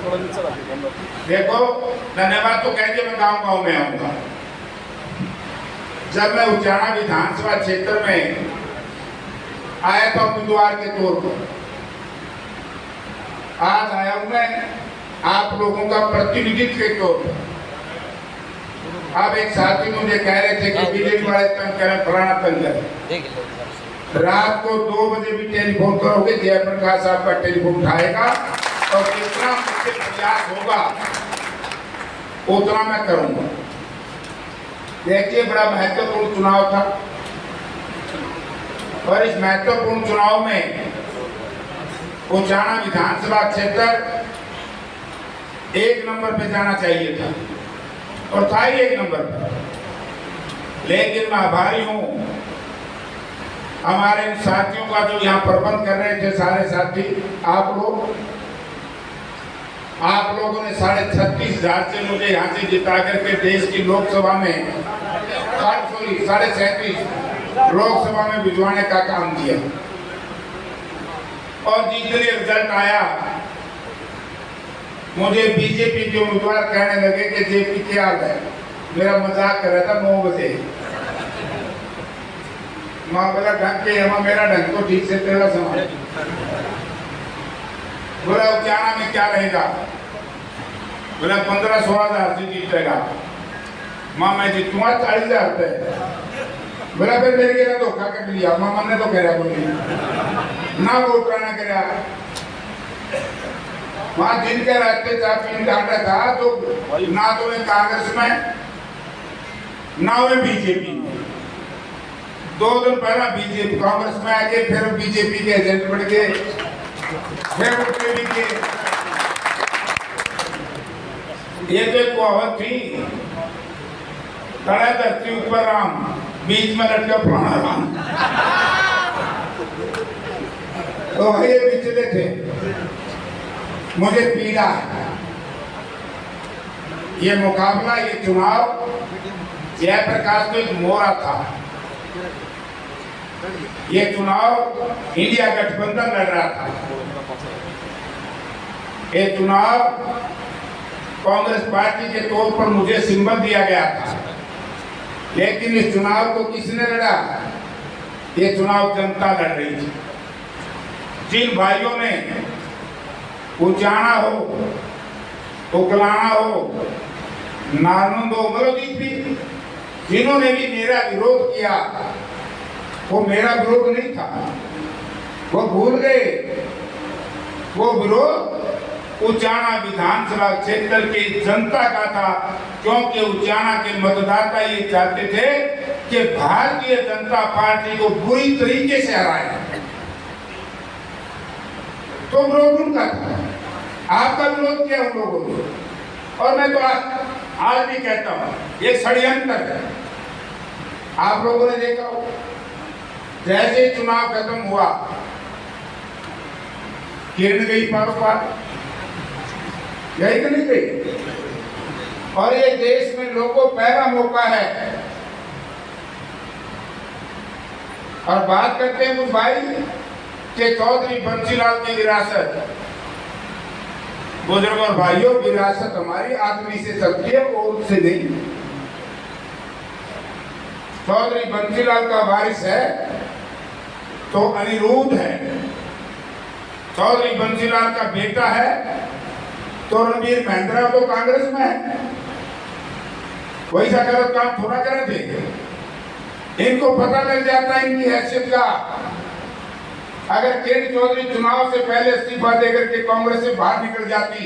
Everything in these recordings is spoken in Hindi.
देखो, धन्यवाद तो कह दिया, मैं गाँव में आऊंगा। जब मैं उचाना विधानसभा क्षेत्र में आया था उम्मीदवार के तौर पर, आज आया हूं मैं आप लोगों का प्रतिनिधित्व के तौर पर। अब एक साथी मुझे कह रहे थे कि बीजेपी वाले तंग करें, फलाना तंग करें। रात को 2 बजे भी टेलीफोन करोगे, जयप्रकाश साहब का टेलीफोन उठाएगा और जितना मुझसे प्रयास होगा उतना मैं करूंगा। देखिए, बड़ा महत्वपूर्ण चुनाव था और इस महत्वपूर्ण चुनाव में उचाना विधानसभा क्षेत्र 1 नंबर पे जाना चाहिए था और था ही 1 नंबर पर। लेकिन मैं आभारी हूं हमारे इन साथियों का जो यहाँ प्रबंध कर रहे थे, सारे साथी आप लोगों ने 36,500 से मुझे यहाँ से जिता करके देश की लोकसभा में 37.5 लोकसभा में भिजवाने का काम किया। और जितने रिजल्ट आया, मुझे बीजेपी के उम्मीदवार कहने लगे कि जेपी क्या है, मेरा मजाक कर रहा था 9 बजे। माँ बोला ढंग के, मेरा ढंग तो ठीक से तेरा समान। बोला उचाना में क्या रहेगा? बोला 15-16 हज़ार से जीतेगा। माँ मैं जीतूंगा 40,000 रुपए। बोला फिर मेरे के धोखा कर लिया। माँ मैंने तो कह रहा कोई ना वोट करना कर रहा। वहाँ जिनके रहते पिन डाटा था, तो ना तो मैं कांग्रेस में ना मैं बीजेपी में। 2 दिन पहला बीजेपी कांग्रेस में आके फिर बीजेपी के एजेंट बन गए, फिर बीजेपी के। ये तो एक कहावत थी, खड़ा धरती ऊपर राम, बीच में लटका पुराना राम। तो ये पिछले थे, मुझे पीड़ा है ये मुकाबला, ये चुनाव। जयप्रकाश तो एक मोहरा था। ये चुनाव इंडिया गठबंधन लड़ रहा था। ये चुनाव कांग्रेस पार्टी के तौर पर मुझे सिंबल दिया गया था, लेकिन इस चुनाव को किसने लड़ा? ये चुनाव जनता लड़ रही थी। जिन भाइयों ने उचाना हो, उकलाना हो, नारनंद हो, मरोजीत भी, जिन्होंने भी मेरा विरोध किया, वो मेरा विरोध नहीं था, वो भूल गए। वो विरोध उचाना विधानसभा क्षेत्र की जनता का था, क्योंकि उचाना के मतदाता ये चाहते थे कि भारतीय जनता पार्टी को बुरी तरीके से हराए। तो विरोध उनका था, आपका विरोध किया उन लोगों ने। और मैं तो आज भी कहता हूँ, ये षड्यंत्र है। आप लोगों ने देखा हो, जैसे चुनाव खत्म हुआ, किरण गई पारो पार, यही तो नहीं गई। और ये देश में लोगों पहला मौका है। और बात करते हैं कुछ भाई के चौधरी बंसीलाल की विरासत। बुजुर्ग और भाइयों, विरासत हमारी आदमी से चलती है, वो उससे नहीं। चौधरी बंसीलाल का वारिस है तो अनिरुद्ध है। चौधरी बंसीलाल का बेटा है तो रणबीर महिंद्रा तो कांग्रेस में है। वैसा गलत काम थोड़ा करे थे। इनको पता लग जाता है इनकी हैसियत का। अगर किरण चौधरी चुनाव से पहले इस्तीफा देकर के कांग्रेस से बाहर निकल जाती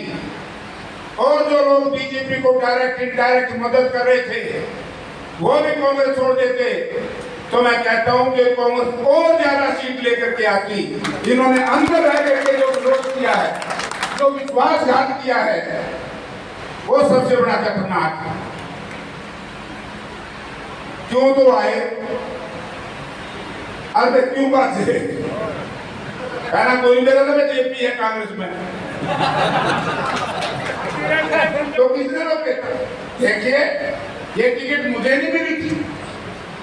और जो लोग बीजेपी को डायरेक्ट इनडायरेक्ट मदद कर रहे थे वो भी कांग्रेस छोड़ देते, तो मैं कहता हूं कि कांग्रेस और ज्यादा सीट लेकर के आती। जिन्होंने अंदर रह करके जो विरोध किया है, जो विश्वासघात किया है, वो सबसे बड़ा खतरनाक है। क्यों तो आए? अरे क्यों बात है? कहना कोई मेरा तो जेपी है कांग्रेस में। तो किसने रोके? देखिए, ये टिकट मुझे नहीं मिली थी,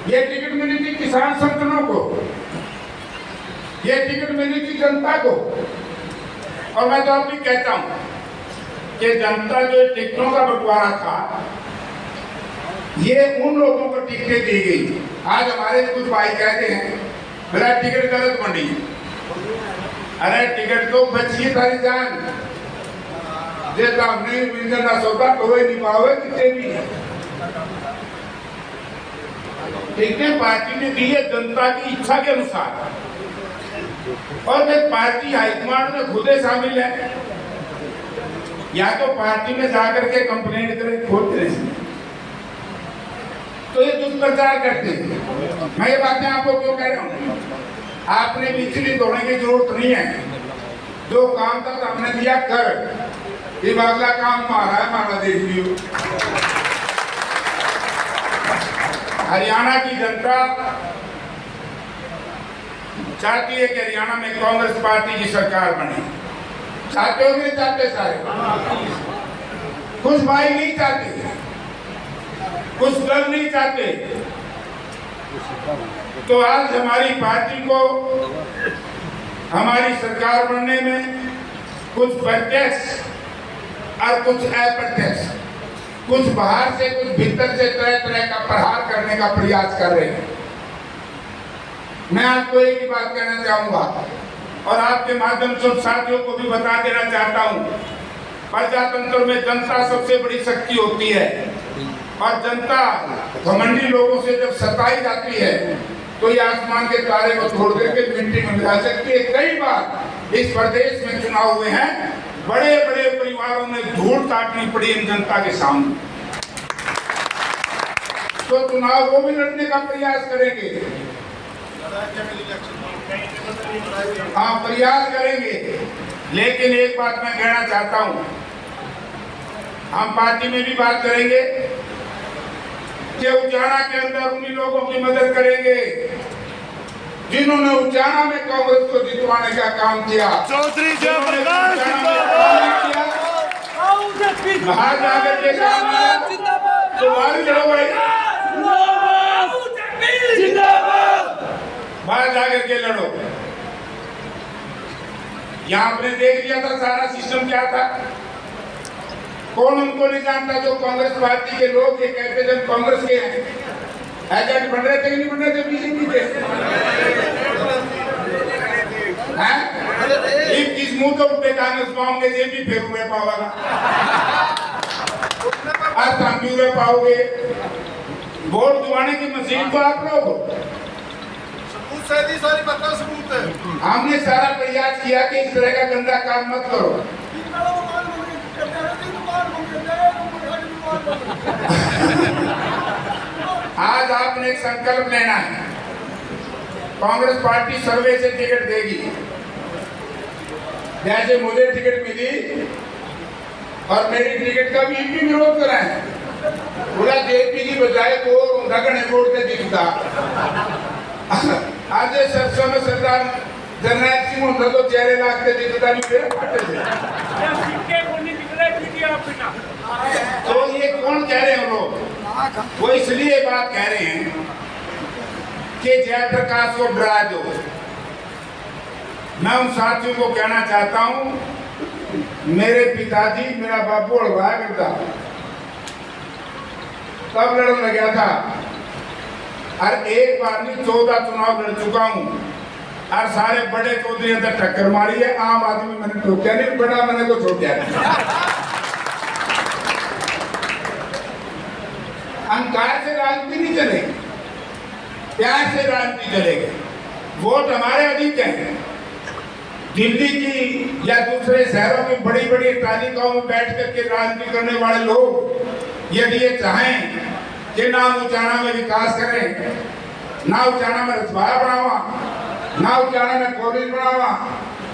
ये टिकट मिली थी किसान संगठनों को, ये टिकट मिली थी जनता को। और मैं तो अब भी कहता हूं, कि जनता जो टिकटों का बंटवारा था, ये उन लोगों को टिकटें दी गई। आज हमारे कुछ भाई कहते हैं मेरा टिकट गलत बनी। अरे टिकट तो बची थारी जान, जेता नहीं मिलना सौदा कोई नहीं पावे कितने भी। टिकटें पार्टी ने दी है जनता की इच्छा के अनुसार, और फिर पार्टी हाईकमांड में खुद शामिल है। या तो पार्टी में जाकर के कंप्लेंट करें खुद रहे, तो ये दुष्प्रचार करते हैं। मैं ये बातें आपको क्यों कह रहा हूँ, आपने विचलित होने की जरूरत नहीं है। जो काम था आपने दिया कर, ये अगला काम मारा है, मारा देख लियो। हरियाणा की जनता चाहती है कि हरियाणा में कांग्रेस पार्टी की सरकार बने। चाहते हो कि नहीं चाहते? सारे कुछ भाई नहीं चाहते, कुछ दल नहीं चाहते। तो आज हमारी पार्टी को हमारी सरकार बनने में कुछ प्रत्यक्ष और कुछ अप्रत्यक्ष, कुछ बाहर से कुछ भीतर से तरह तरह का प्रहार करने का प्रयास कर रहे हैं। मैं आपको एक ही बात कहना चाहूंगा और आपके माध्यम से साथियों को भी बता देना चाहता हूं, प्रजातंत्र में जनता सबसे बड़ी शक्ति होती है, और जनता घमंडी लोगों से जब सताई जाती है तो ये आसमान के तारे को छोड़ करके मिट्टी में मिला सकती है। कई बार इस प्रदेश में चुनाव हुए हैं, बड़े बड़े परिवारों में धूल ताटनी पड़ी इन जनता के सामने। तो चुनाव वो भी लड़ने का प्रयास करेंगे, हाँ प्रयास करेंगे। लेकिन एक बात मैं कहना चाहता हूं, हम पार्टी में भी बात करेंगे कि उचाना के अंदर उन्हीं लोगों की मदद करेंगे जिन्होंने उचाना में कांग्रेस को जितवाने का काम किया। चौधरी जयप्रकाश बाहर जाकर के काम किया, तुम्हारी बाहर जाकर के लड़ो। यहाँ आपने देख लिया था सारा सिस्टम क्या था, कौन उनको नहीं जानता। जो कांग्रेस पार्टी के लोग ये कहते जब कांग्रेस के एजेंट बन रहे थे कि नहीं बन रहे थे बीजेपी के, हैं किस मुंह तो उठे कांग्रेस पाओगे, जेपी फिर हुए पाओगा, आज हम भी हुए पाओगे। वोट दिवाने की मशीन तो आप लोग, सारी बता सबूत है। हमने सारा प्रयास किया कि इस तरह का गंदा काम मत करो। आज आपने एक संकल्प लेना है, कांग्रेस पार्टी सर्वे से टिकट देगी। जैसे मुझे टिकट मिली और मेरी टिकट का भी विरोध करा है, बोला जेपी की बजाय को रगड़े वोट से दिखता। आज सरसों में सरदार जनरल सिंह होता तो चेहरे लागते दिखता नहीं, फिर फटे थे। तो ये कौन कह रहे हैं लोग? वो इसलिए बात कह रहे हैं कि जयप्रकाश को डरा दो। मैं उन साथियों को कहना चाहता हूं, मेरे पिताजी मेरा बापू अड़वाया करता, तब लड़ने लगा था, और एक बार नहीं 14 चुनाव लड़ चुका हूं, और सारे बड़े चौधरी अंदर टक्कर मारी है। आम आदमी मैंने ठोकिया नहीं, बड़ा मैंने को छोड़ दिया। अहंकार से राजनीति नहीं चलेगी, प्यार से राजनीति चलेगी। वोट हमारे अधिक हैं। दिल्ली की या दूसरे शहरों में बड़ी बड़ी तालिकाओं में बैठ करके राजनीति करने वाले लोग यदि ये चाहें कि ना उचाना में विकास करें, ना उचाना में रसवाया बढ़ावा, ना उचाना में कॉलेज बढ़ावा,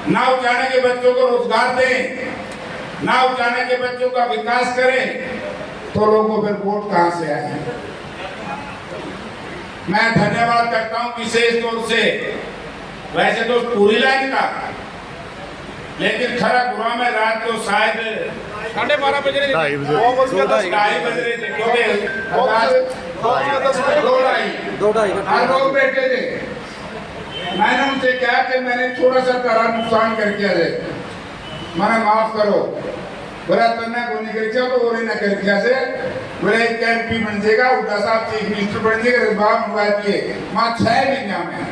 ना उचाना के बच्चों को रोजगार दें, ना उचाना के बच्चों का विकास करें, तो लोगों को फिर वोट कहां से आए? मैं धन्यवाद करता हूं विशेष तौर से, वैसे तो पूरी लाइन का, लेकिन खरा गुरुआ में रात को शायद 12:30 बज रहे थे, 2:30 बज रहे थे, क्योंकि 2:30 लोग बैठे थे। मैंने उनसे कहा कि मैंने थोड़ा सा तारा नुकसान करके आए, मैंने माफ करो। बोला तन्ना को निकल जाओ तो और ना कर क्या से बोले एक एमपी बन जाएगा उदा साहब चीफ मिनिस्टर बन जाएगा बाप हुआ दिए मां 6 महीने में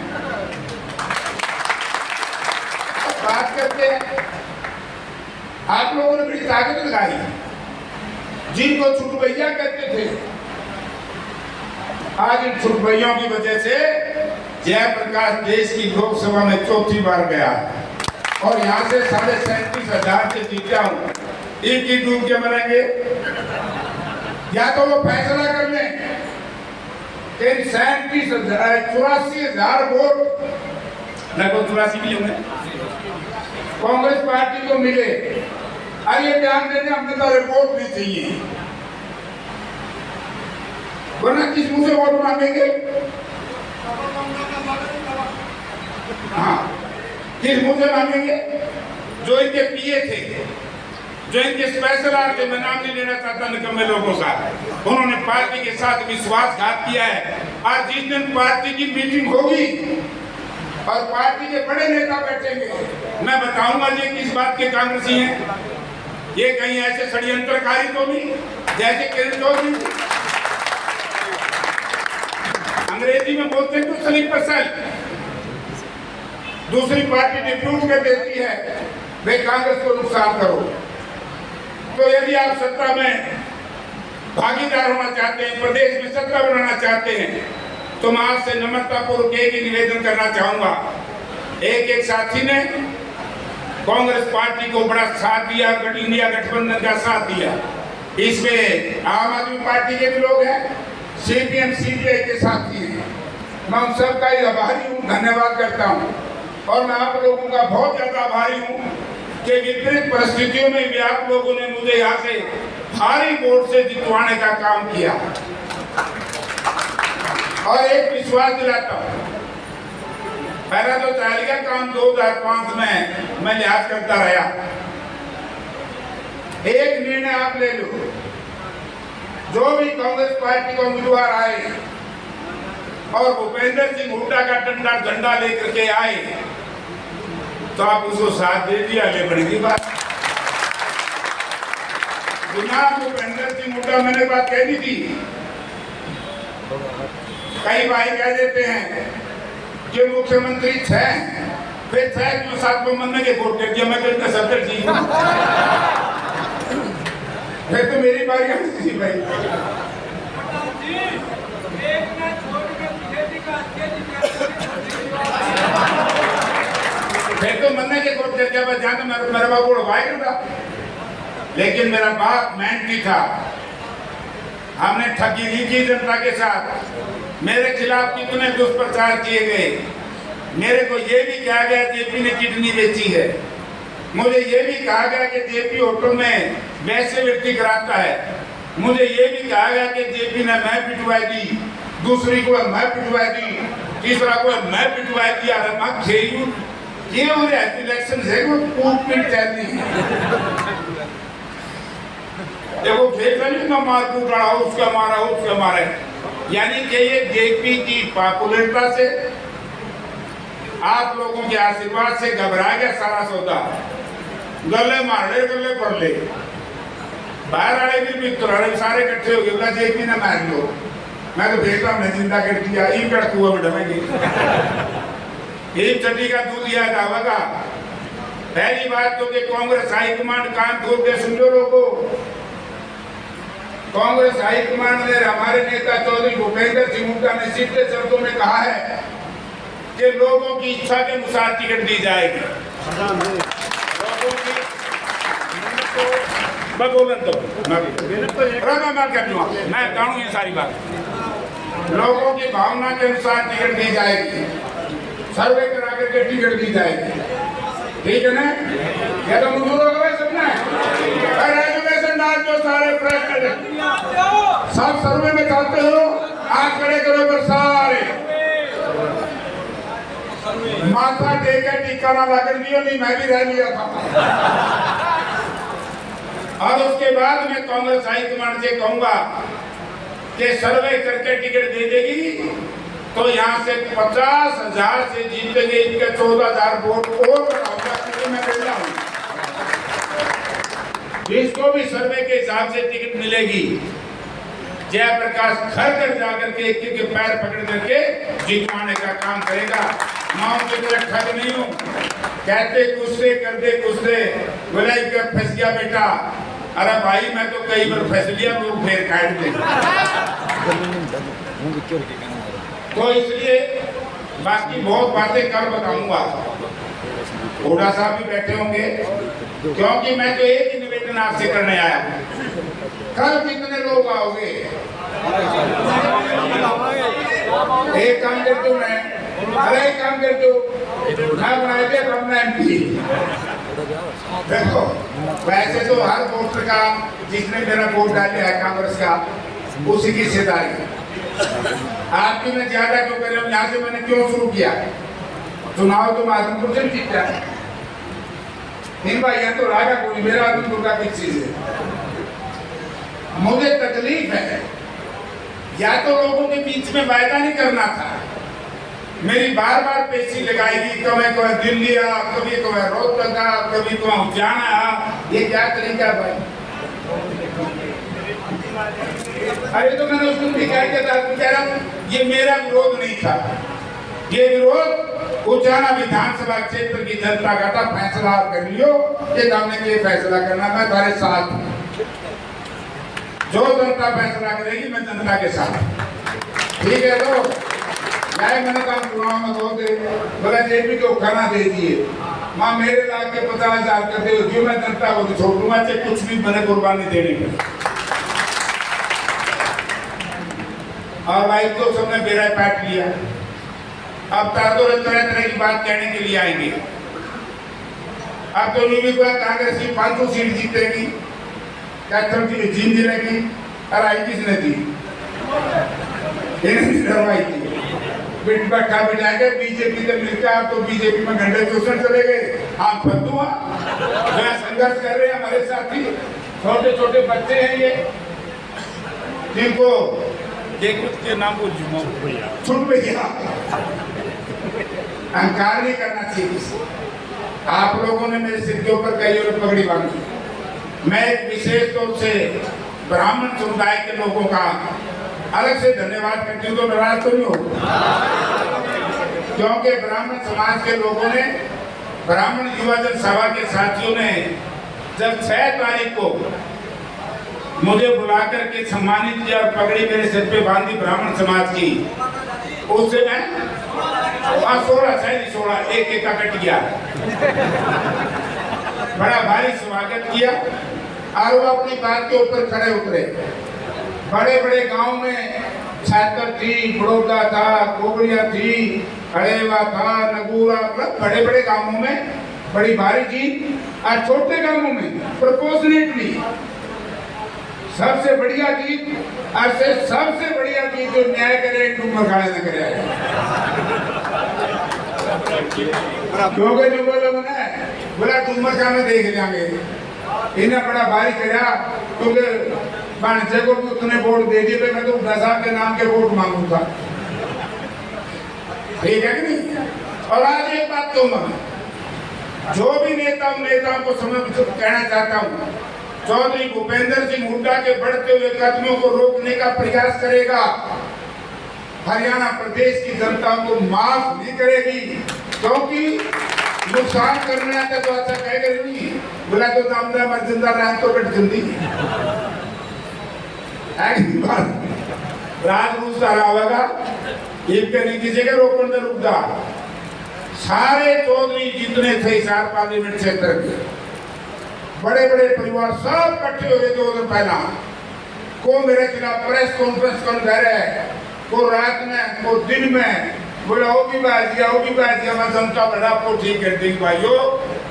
बात करते हैं। आप लोगों ने बड़ी ताकत लगाई, जिनको छुटभैया कहते थे आज इन छुटभैयों की वजह से जयप्रकाश देश की लोकसभा में 4थी बार गया और यहाँ से 37,500 से जीता हूँ। एक ही डूब के मरेंगे, या तो वो फैसला कर लें कि 84,000 वोट लगभग 84 मिले होंगे कांग्रेस पार्टी को मिले। अरे ध्यान देने हमने तो रिपोर्ट नहीं चाहिए, वरना किस मुंह से वोट मांगेंगे? हाँ, किस मुंह से मांगेंगे? जो इनके पीए थे, जो इनके स्पेशल आर थे, मैं नाम नहीं लेना चाहता निकम्मे लोगों का, उन्होंने पार्टी के साथ विश्वासघात किया है। आज जिस दिन पार्टी की मीटिंग होगी और पार्टी के बड़े नेता बैठेंगे, मैं बताऊंगा ये किस बात के कांग्रेसी हैं। ये कहीं ऐसे षड्यंत्रकारी तो नहीं जैसे किरण चौधरी अंग्रेजी में बोलते हैं तो स्लीपर सेल, दूसरी पार्टी डिप्यूट कर देती है वे कांग्रेस को नुकसान करो। तो यदि आप सत्ता में भागीदार होना चाहते हैं, प्रदेश में सत्ता बनाना चाहते हैं, तो मैं आपसे नम्रतापूर्वक एक ही निवेदन करना चाहूंगा। एक साथी ने कांग्रेस पार्टी को बड़ा साथ दिया, इंडिया गठबंधन का साथ दिया, इसमें आम आदमी पार्टी के भी लोग हैं, सीपीएम सीपीआई के साथी हैं। मैं उन सबका ही आभारी हूँ, धन्यवाद करता हूँ। और मैं आप लोगों का बहुत ज्यादा आभारी हूँ कि विपरीत परिस्थितियों में भी आप लोगों ने मुझे यहाँ से भारी वोट से जितवाने का काम किया। और एक विश्वास दिलाता हूँ, पहला तो तालिका काम 2005 में मैं याद करता रहा। एक निर्णय आप ले लो, जो भी कांग्रेस पार्टी का उम्मीदवार आए और भूपेंद्र सिंह हुड्डा का डंडा झंडा लेकर के आए तो आप उसको साथ दे दिया, ले बड़ी बात। बिना भूपेंद्र सिंह हुड्डा मैंने बात कह दी थी। कई भाई कह देते हैं कि मुख्यमंत्री 6 फिर 6 क्यों 7 महीने के वोट कर दिया, मैं कहता 70 ठीक हूँ। फिर तो मेरी बारी आती थी भाई। फिर तो मन्ने के वोट कर दिया, जहाँ तो मेरा बाप वोट भाई करता। लेकिन मेरा बाप मेहनती था, हमने ठगी नहीं की जनता के साथ। मेरे खिलाफ कितने दुष्प्रचार किए गए, मेरे को ये भी कहा गया जेपी ने किडनी बेची है, मुझे ये भी कहा गया कि जेपी होटल में वैसे व्यक्ति कराता है, मुझे ये भी कहा गया कि जेपी ने मैं पिटवाई दी, दूसरी को मैं पिटवाई दी, तीसरा को मैं पिटवाई दिया। मैं खेलू ये हो रहा है इलेक्शन से वो कूट पीट जाती है। देखो खेल नहीं ना मार कूट रहा हो, उसका मारा हो, उसका मारे, यानी कि ये जेपी की पॉपुलरिटी से, आप लोगों के आशीर्वाद से घबरा गया सारा सौदा। गले मार ले, गले पड़ ले, बाहर वाले भी मित्र सारे इकट्ठे हो गए, जेपी ने मार लो। मैं तो बेटा मैं जिंदा कर दिया, ईम का कुआ में डमेंगे, एक चड्डी का दूध दिया दावा का। पहली बात तो कि कांग्रेस हाईकमांड कान खोल के सुन लो लोगों, कांग्रेस हाईकमांड ने हमारे नेता चौधरी भूपेंद्र सिंह हुड्डा ने सीधे शब्दों में कहा है कि लोगों की इच्छा के अनुसार टिकट दी जाएगी। लोगों की मैं बोलन तो मैं कर दूंगा, मैं जानू ये सारी बात। लोगों की भावना के अनुसार टिकट दी जाएगी, सर्वे करा करके टिकट दी जाएगी, ठीक है ना? ये तो मजदूरों का सपना है। एजुकेशन डाल दो सारे प्रश्न, सब सर्वे में चाहते हो, आज खड़े करो पर सारे माथा टेके टीका ना लाकर दियो, नहीं मैं भी रह लिया था। और उसके बाद मैं कांग्रेस हाईकमांड से कहूंगा कि सर्वे करके टिकट दे देगी तो यहाँ से 50,000 से जीतेंगे, इनके 14,000 वोट और बढ़ाऊंगा, क्योंकि मैं बेटा हूँ। जिसको भी सर्वे के हिसाब से टिकट मिलेगी, जयप्रकाश घर घर जाकर के एक के पैर पकड़ करके जितवाने का काम करेगा। माओ की तरह ठग नहीं हूँ, कहते कुछ दे कर दे कुछ दे, बोले फंस गया बेटा। अरे भाई मैं तो कई बार फंस लिया, लोग फेर काट दे। तो इसलिए बाकी बहुत बातें कल बताऊंगा, हुड्डा साहब भी बैठे होंगे, क्योंकि मैं तो एक ही निवेदन आपसे करने आया हूँ। कल कितने लोग आओगे? एक काम करते हो, मैं अरे एक काम करते हो, मैं बनाए थे अपना MP। देखो वैसे तो हर वोटर का, जिसने मेरा वोट डाले है कांग्रेस का, उसी की हिस्सेदारी। आपकी मैं ज्यादा क्यों कर रहा हूँ? यहाँ से मैंने क्यों शुरू किया? चुनाव तो आदमपुर से जीता है, इन भाई तो रागा कोई, मेरा आदमपुर का किस चीज है? मुझे तकलीफ है, या तो लोगों के बीच में वायदा नहीं करना था, मेरी बार बार पेशी लगाएगी, कभी कभी दिल्ली आ, कभी कभी रोहतक आ, कभी कभी जाना आ, ये क्या तरीका भाई? अरे तो मैंने उसको दिखाई के साथ कह रहा, ये मेरा विरोध नहीं था, ये विरोध उचाना विधानसभा क्षेत्र की जनता का था। फैसला कर लियो कि हमने ये फैसला करना, मैं तुम्हारे साथ हूं। जो जनता फैसला करेगी मैं जनता के साथ, ठीक है? तो मैंने कहा चुनाव में दो दे, बोला जेबी को खाना दे दिए, माँ मेरे लाख के 50,000 कर दे, क्यों मैं जनता को छोड़ दूंगा, चाहे कुछ भी बने कुर्बानी देने में। और भाई तो सबने बेरा पाट लिया, अब तरह तरह की बात कहने के लिए आएंगे। अब तो ये भी कांग्रेस की 500 सीट जीतेगी, कैथल की जीत दिलेगी, अराई किसने दी? थी बैठा बिठाएंगे बीजेपी से मिलकर। आप तो बीजेपी में घंटे शोषण चले गए, आप फद्दू संघर्ष कर रहे हैं हमारे साथी, छोटे छोटे बच्चे हैं ये, जिनको कुछ के नाम बोल छुट भैया, अहंकार नहीं करना चाहिए। आप लोगों ने मेरे सिर के ऊपर कई और पगड़ी बांधी। मैं एक विशेष तौर से ब्राह्मण समुदाय के लोगों का अलग से धन्यवाद करती हूँ, तो नाराज तो नहीं हो, क्योंकि ब्राह्मण समाज के लोगों ने, ब्राह्मण युवा जन सभा के साथियों ने जब 6 तारीख को मुझे बुलाकर के सम्मानित किया और पगड़ी मेरे सिर पे बांधी ब्राह्मण समाज की, उससे मैं 16 एक एक का कट गया, बड़ा भारी स्वागत किया और वो अपनी बात के ऊपर खड़े उतरे। बड़े बड़े गांव में छात्र थी, बड़ौदा था, कोबड़िया थी, खड़ेवा था, नगूरा, मतलब बड़े बड़े गांवों में बड़ी भारी जीत, और छोटे गांवों में प्रोपोर्शनेटली सबसे बढ़िया जीत, और सबसे बढ़िया जीत जो न्याय करे डूमर खाने न करे। क्योंकि जो बोलो बोला डूमर खाने देख लेंगे, इन्हें बड़ा भारी करा, क्योंकि बाणिज्य को भी उतने वोट दे दिए, मैं तो दशा के नाम के वोट मांगू था, ठीक है कि नहीं? और आज एक बात कहूंगा, जो भी नेताओं को कहना चाहता हूँ, चौधरी भूपेंद्र सिंह हुड्डा के बढ़ते हुए कदमों को रोकने का प्रयास करेगा, हरियाणा प्रदेश की जनता को माफ नहीं करेगी, क्योंकि नुकसान करने आता तो अच्छा कहेगा नहीं, बोला तो दामदा मर जिंदा रहा तो बट जल्दी राज रूस सारा होगा, इनके नहीं किसी के रोकने में रुकता। सारे चौधरी जितने थे हिसार पार्लियामेंट क्षेत्र के बड़े बड़े परिवार सब इकट्ठे हुए 2 दिन पहला, को मेरे खिलाफ प्रेस कॉन्फ्रेंस कर रहे हैं, को रात में, को दिन में, बोला वो भी बाजिया, मैं जनता बड़ा को ठीक कर देगी भाइयों।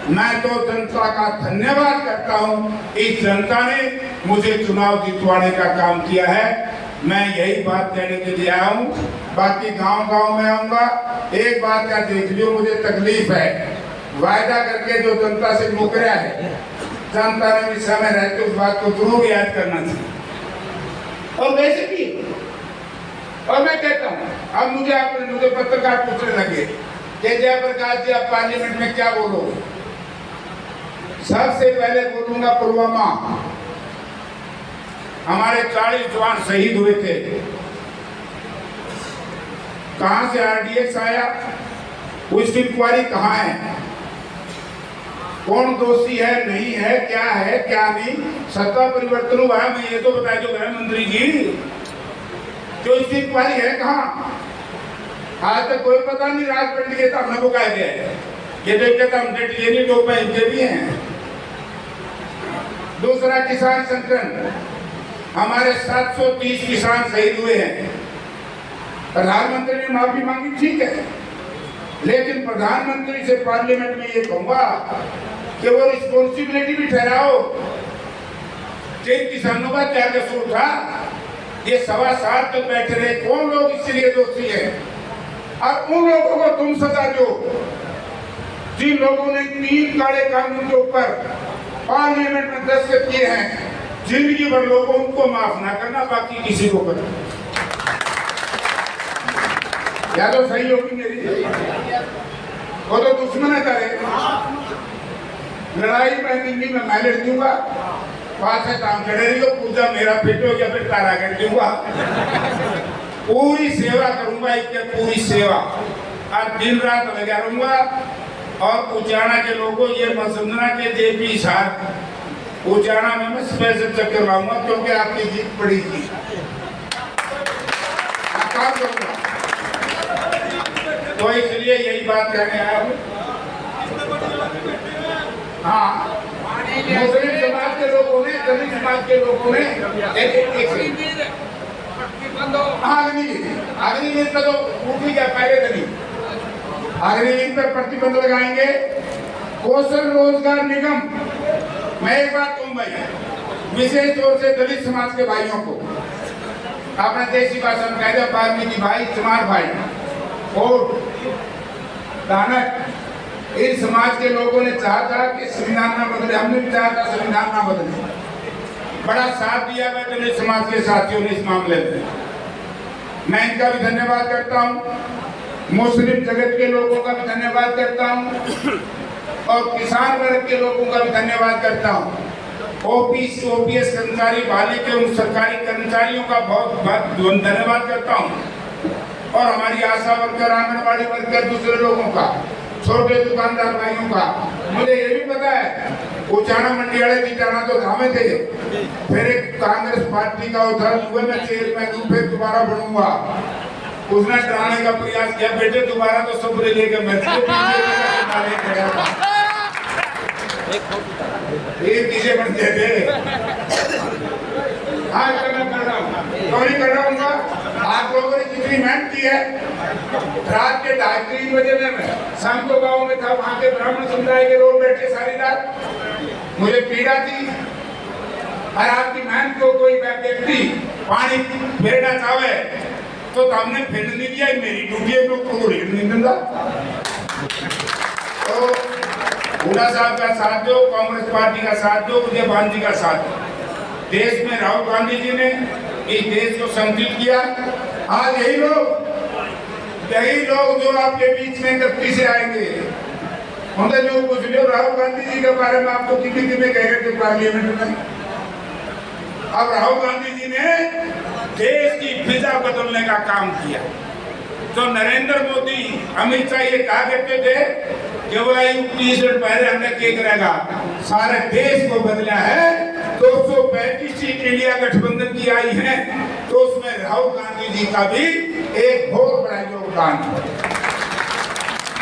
मैं तो जनता का धन्यवाद करता हूँ, इस जनता ने मुझे चुनाव जितवाने का काम किया है, मैं यही बात कहने के लिए आया हूँ। बाकी गांव में आऊंगा, एक बात का देख लियो, मुझे तकलीफ है, वायदा करके जो जनता से मुकरा है, जनता ने भी समय रहते उस बात को जरूर याद करना चाहिए। और वैसे भी, और मैं कहता हूँ, अब मुझे पत्रकार पूछने लगे कि जयप्रकाश जी आप पार्लियामेंट में क्या बोलोगे? सबसे पहले बोलूंगा पुलवामा, हमारे 40 जवान शहीद हुए थे। कहां से आरडीएक्स आया, उसकी इंक्वायरी कहां है, कौन दोषी है, नहीं है, क्या नहीं। सत्ता परिवर्तन हुआ है, मैं ये तो बता दो गृह मंत्री जी, जो इसकी इंक्वायरी है कहां? आज तक कोई पता नहीं। राजपंडित के हमने को कह दिया है, ये देख के हम डेट ये नहीं, 2 पैसे भी हैं। दूसरा, किसान संगठन, हमारे 730 किसान शहीद हुए हैं। प्रधानमंत्री ने माफी मांगी, ठीक है, लेकिन प्रधानमंत्री से पार्लियामेंट में ये कहूंगा कि वो रिस्पॉन्सिबिलिटी भी ठहराओ कि किसानों का क्या कसूर था। ये 7.25 साल तक बैठे रहे, कौन लोग इसलिए दोषी है? और उन लोगों को तुम सजा दो जिन लोगों ने 3 काले कानून के ऊपर पार्लियामेंट में दस्तखत किए हैं। जिंदगी भर लोगों को माफ ना करना, बाकी किसी को करना। या तो सही होगी मेरी, वो तो दुश्मन है करे। लड़ाई में हिंदी में मैं लड़ दूंगा, पास है काम खड़े रही हो, पूजा मेरा फिट हो गया, फिर तारा कर दूंगा। पूरी सेवा करूंगा, इसके पूरी सेवा, और दिन रात लगा रहूंगा। और उचाना के लोगों ये मत समझना कि जेपी साहब उचाना में मैं स्पेशल चक्कर लाऊंगा, क्योंकि आपकी जीत पड़ी थी। काम करूंगा, तो इसलिए यही बात कहने आया हूँ। हाँ, मुस्लिम समाज के लोगों ने, दलित समाज के लोगों ने अग्निवीर का तो उठ ही गया पहले दिन। अग्निवीर पर प्रतिबंध लगाएंगे। कौशल रोजगार निगम, मैं एक बात कहूँ भाई, विशेष तौर से दलित समाज के भाइयों को, अपने देसी भाषा में कहते वाल्मीकि भाई, चमार भाई और दानक, इन समाज के लोगों ने चाहा था कि संविधान ना बदले, हमने भी चाहा था संविधान ना बदले। बड़ा साथ दिया मैं दलित समाज के साथियों ने इस मामले में, मैं इनका भी धन्यवाद करता हूँ। मुस्लिम जगत के लोगों का भी धन्यवाद करता हूँ, और किसान वर्ग के लोगों का भी धन्यवाद करता हूँ। ओपीएस कर्मचारी वाले के उन सरकारी कर्मचारियों का बहुत बहुत धन्यवाद करता हूँ, और हमारी आशा वर्कर, आंगनबाड़ी वर्कर, दूसरे लोगों का, छोटे दुकानदार भाइयों का। मुझे ये भी पता है उचाना मंडी वाले जीताना तो धामे थे, फिर एक कांग्रेस पार्टी का उधर हुए, मैं चेयरमैन हूँ, फिर दोबारा बनूंगा। उसने डराने का प्रयास किया, बेटे दोबारा तो सब लेके मैं पीछे बनते थे। आज मैं कर रहा हूँ, चोरी कर रहा हूँ। आप लोगों ने जितनी मेहनत की है, रात के 2:30-3 बजे में मैं शाम को गाँव में था, वहाँ के ब्राह्मण समुदाय के लोग बैठे सारी रात, मुझे पीड़ा थी। और आपकी मेहनत को कोई व्यक्ति पानी फेरना चाहे तो हमने फेर नहीं दिया, मेरी ड्यूटी है, लोग नहीं मिलता। तो हुड्डा साहब का साथ दो, कांग्रेस पार्टी का साथ दो, मुझे गांधी का साथ दो। देश में राहुल गांधी जी ने इस देश को संगठित किया। आज यही लोग जो आपके बीच में 31 से आएंगे, उनसे जो कुछ लो राहुल गांधी जी के बारे में आपको कितने कह रहे थे पार्लियामेंट में। अब राहुल गांधी जी ने देश की फिजा बदलने का काम किया। तो नरेंद्र मोदी, अमित शाह ये कहा करते थे कि वो टी-शर्ट पहले हमने क्या करेगा, सारे देश को बदला है। 235 सीट इंडिया गठबंधन की आई है, तो उसमें राहुल गांधी जी का भी एक बहुत बड़ा योगदान है।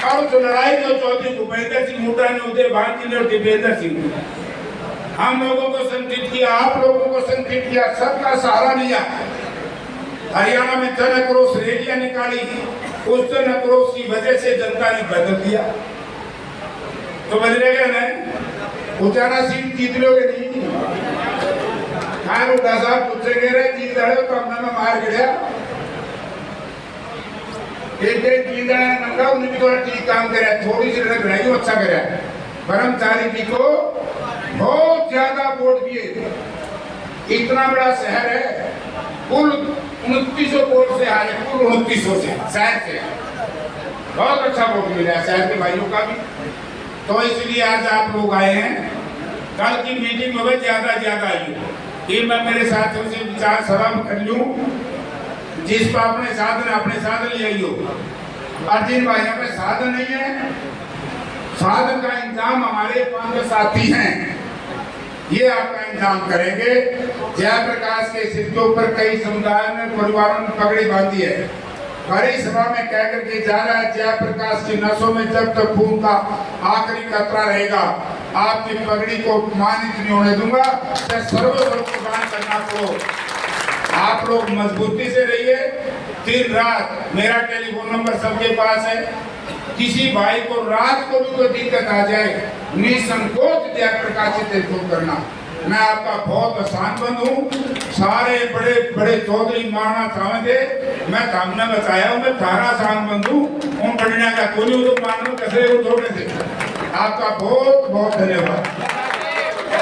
और जो लड़ाई जो चौधरी भूपेंद्र सिंह हुड्डा ने, उदय भान जी ने और दीपेंद्र सिंह, हम लोगों को संगठित किया, आप लोगों को संगठित किया, सबका सहारा लिया। हरियाणा में जन आक्रोश रैलियां निकाली, उस जन आक्रोश की वजह से जनता ने बदल दिया। तो बदलेगा ना, उचाना सीट जीत लोगे नहीं। खान हुड्डा साहब तुझसे कह रहे जीत रहे तो हमने में मार गिरा। एक जीत रहे नंगा, उन्हें भी थोड़ा ठीक काम करे, थोड़ी सी लड़क रही हो, अच्छा करे। ब्रह्मचारी जी को बहुत ज्यादा वोट दिए। इतना बड़ा शहर है, कुल 2900 वोट से हारे, कुल 2900 से शहर से बहुत अच्छा वोट मिला है शहर के भाइयों का भी। तो इसलिए आज आप लोग आए हैं, कल की मीटिंग में ज्यादा आई कि मैं मेरे साथियों से विचार सलाह कर लूं, जिस पर अपने साधन ले आइयो। और जिन भाइयों में साधन नहीं है, साधन का इंतजाम हमारे 5 साथी हैं, ये आपका इंतजाम करेंगे। जयप्रकाश के सिर के ऊपर कई समुदायों ने, परिवारों ने पगड़ी बांधी है। बड़ी सभा में कह करके जा रहा है, जयप्रकाश की नसों में जब तक खून का आखिरी कतरा रहेगा, आपकी पगड़ी को मानित नहीं होने दूंगा। सर्वस्व कुर्बान करना पड़ो। आप लोग मजबूती से रहिए। दिन रात मेरा टेलीफोन नंबर सबके पास है। किसी भाई को रात को भी कोई दिक्कत आ जाए, निसंकोच जयप्रकाश से टेलीफोन करना। मैं आपका बहुत आसान बंद हूँ। सारे बड़े बड़े चौधरी मारना चाहते, मैं थामने बताया मैं थारा आसान बंद हूँ। उन बढ़िया का कोई तो मारना कैसे वो छोटे थे। आपका बहुत बहुत धन्यवाद।